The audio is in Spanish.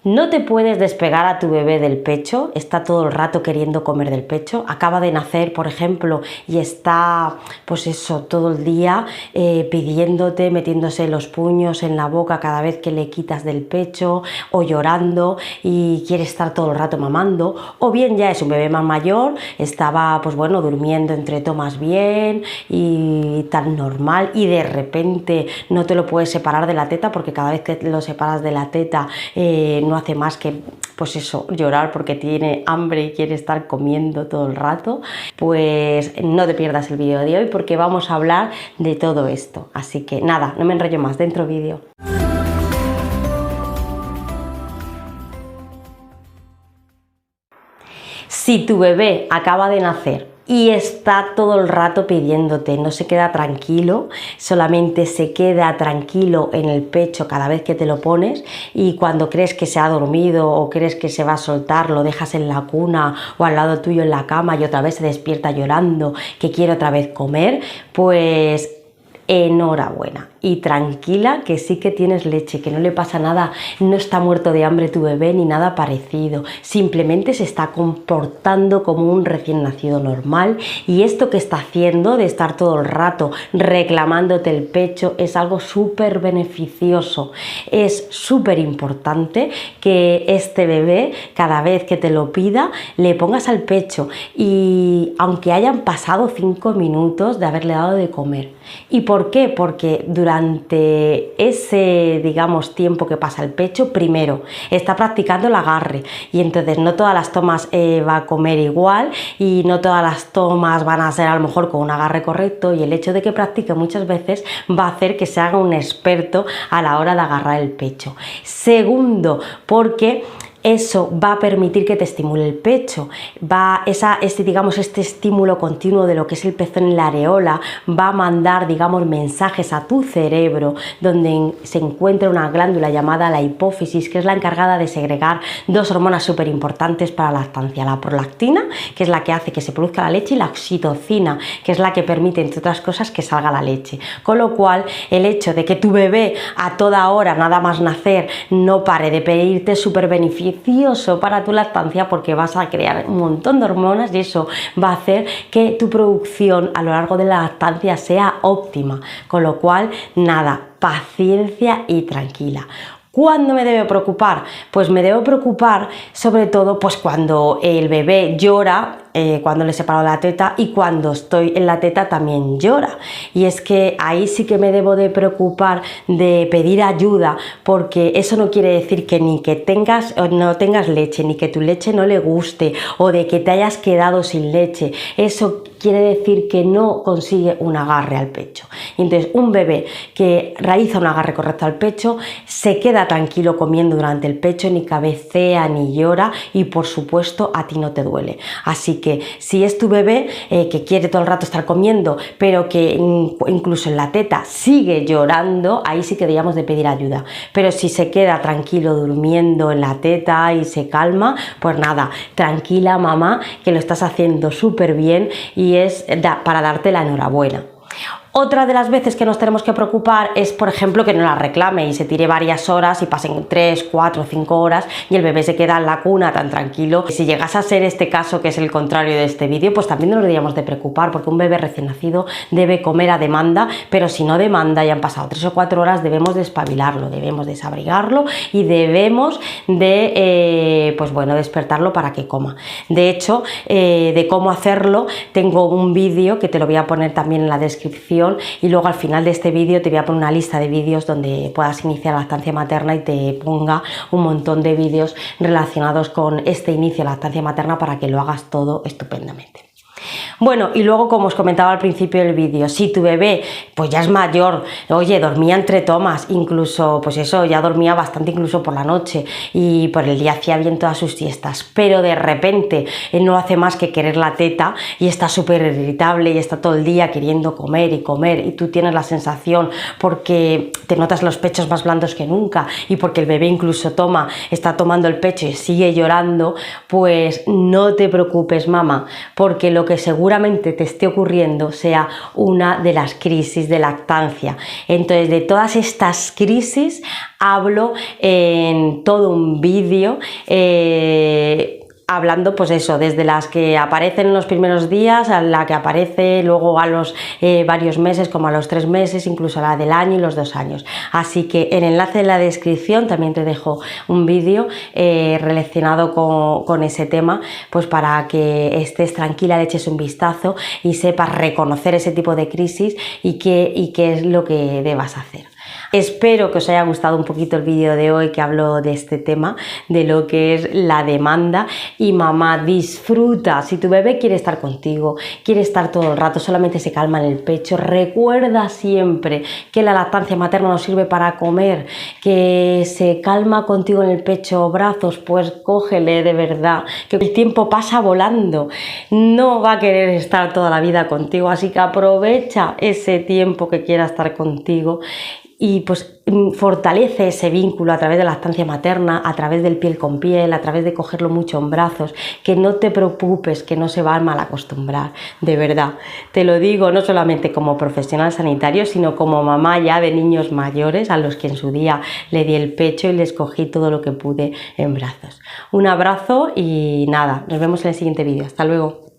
No te puedes despegar a tu bebé del pecho, está todo el rato queriendo comer del pecho, acaba de nacer, por ejemplo, y está, pues eso, todo el día pidiéndote, metiéndose los puños en la boca cada vez que le quitas del pecho, o llorando y quiere estar todo el rato mamando, o bien ya es un bebé más mayor, estaba, pues bueno, durmiendo entre tomas bien y tan normal, y de repente no te lo puedes separar de la teta, porque cada vez que lo separas de la teta no hace más que, pues eso, llorar porque tiene hambre y quiere estar comiendo todo el rato. Pues no te pierdas el vídeo de hoy, porque vamos a hablar de todo esto. Así que nada, no me enrollo más, dentro vídeo. Si tu bebé acaba de nacer y está todo el rato pidiéndote, no se queda tranquilo, solamente se queda tranquilo en el pecho cada vez que te lo pones, y cuando crees que se ha dormido o crees que se va a soltar, lo dejas en la cuna o al lado tuyo en la cama y otra vez se despierta llorando que quiere otra vez comer, pues enhorabuena y tranquila, que sí que tienes leche, que no le pasa nada, no está muerto de hambre tu bebé ni nada parecido, simplemente se está comportando como un recién nacido normal, y esto que está haciendo de estar todo el rato reclamándote el pecho es algo súper beneficioso. Es súper importante que este bebé, cada vez que te lo pida, le pongas al pecho, y aunque hayan pasado 5 minutos de haberle dado de comer. ¿Y por qué? Porque durante ese, digamos, tiempo que pasa el pecho, primero está practicando el agarre, y entonces no todas las tomas va a comer igual, y no todas las tomas van a ser a lo mejor con un agarre correcto, y el hecho de que practique muchas veces va a hacer que se haga un experto a la hora de agarrar el pecho. Segundo, porque eso va a permitir que te estimule el pecho, este estímulo continuo de lo que es el pezón en la areola va a mandar, digamos, mensajes a tu cerebro, donde se encuentra una glándula llamada la hipófisis, que es la encargada de segregar dos hormonas súper importantes para la lactancia: la prolactina, que es la que hace que se produzca la leche, y la oxitocina, que es la que permite, entre otras cosas, que salga la leche. Con lo cual, el hecho de que tu bebé a toda hora, nada más nacer, no pare de pedirte, es súper beneficioso para tu lactancia, porque vas a crear un montón de hormonas, y eso va a hacer que tu producción a lo largo de la lactancia sea óptima. Con lo cual, nada, paciencia y tranquila. ¿Cuándo me debo preocupar? Pues me debo preocupar sobre todo pues cuando el bebé llora, cuando le separo la teta, y cuando estoy en la teta también llora, y es que ahí sí que me debo de preocupar de pedir ayuda, porque eso no quiere decir que ni que tengas o no tengas leche, ni que tu leche no le guste, o de que te hayas quedado sin leche. Eso quiere decir que no consigue un agarre al pecho. Y entonces un bebé que realiza un agarre correcto al pecho se queda tranquilo comiendo durante el pecho, ni cabecea ni llora, y por supuesto a ti no te duele. Así que si es tu bebé que quiere todo el rato estar comiendo, pero que incluso en la teta sigue llorando, ahí sí que deberíamos de pedir ayuda. Pero si se queda tranquilo durmiendo en la teta y se calma, pues nada, tranquila mamá, que lo estás haciendo súper bien, y es para darte la enhorabuena. Otra de las veces que nos tenemos que preocupar es, por ejemplo, que no la reclame y se tire varias horas y pasen 3, 4, 5 horas y el bebé se queda en la cuna tan tranquilo. Si llegase a ser este caso, que es el contrario de este vídeo, pues también nos deberíamos de preocupar, porque un bebé recién nacido debe comer a demanda, pero si no demanda y han pasado 3 o 4 horas, debemos de espabilarlo, debemos desabrigarlo y debemos de, pues bueno, despertarlo para que coma. De hecho, de cómo hacerlo tengo un vídeo que te lo voy a poner también en la descripción, y luego al final de este vídeo te voy a poner una lista de vídeos donde puedas iniciar la lactancia materna y te ponga un montón de vídeos relacionados con este inicio de la lactancia materna para que lo hagas todo estupendamente. Bueno, y luego, como os comentaba al principio del vídeo, si tu bebé pues ya es mayor, oye, dormía entre tomas, incluso pues eso, ya dormía bastante incluso por la noche, y por el día hacía bien todas sus siestas, pero de repente no hace más que querer la teta y está súper irritable y está todo el día queriendo comer y comer, y tú tienes la sensación, porque te notas los pechos más blandos que nunca y porque el bebé incluso está tomando el pecho y sigue llorando, pues no te preocupes mamá, porque lo que seguro seguramente te esté ocurriendo sea una de las crisis de lactancia. Entonces, de todas estas crisis hablo en todo un vídeo hablando pues eso, desde las que aparecen en los primeros días a la que aparece luego a los varios meses, como a los 3 meses, incluso a la del año y los 2 años. Así que el enlace en la descripción también te dejo un vídeo relacionado con ese tema, pues para que estés tranquila, le eches un vistazo y sepas reconocer ese tipo de crisis y qué es lo que debas hacer. Espero que os haya gustado un poquito el vídeo de hoy, que hablo de este tema, de lo que es la demanda. Y mamá, disfruta. Si tu bebé quiere estar contigo, quiere estar todo el rato, solamente se calma en el pecho, recuerda siempre que la lactancia materna nos sirve para comer, que se calma contigo en el pecho o brazos, pues cógele de verdad, que el tiempo pasa volando, no va a querer estar toda la vida contigo, así que aprovecha ese tiempo que quiera estar contigo y pues fortalece ese vínculo a través de la lactancia materna, a través del piel con piel, a través de cogerlo mucho en brazos, que no te preocupes, que no se va a mal acostumbrar, de verdad. Te lo digo no solamente como profesional sanitario, sino como mamá ya de niños mayores a los que en su día le di el pecho y les cogí todo lo que pude en brazos. Un abrazo y nada, nos vemos en el siguiente vídeo. Hasta luego.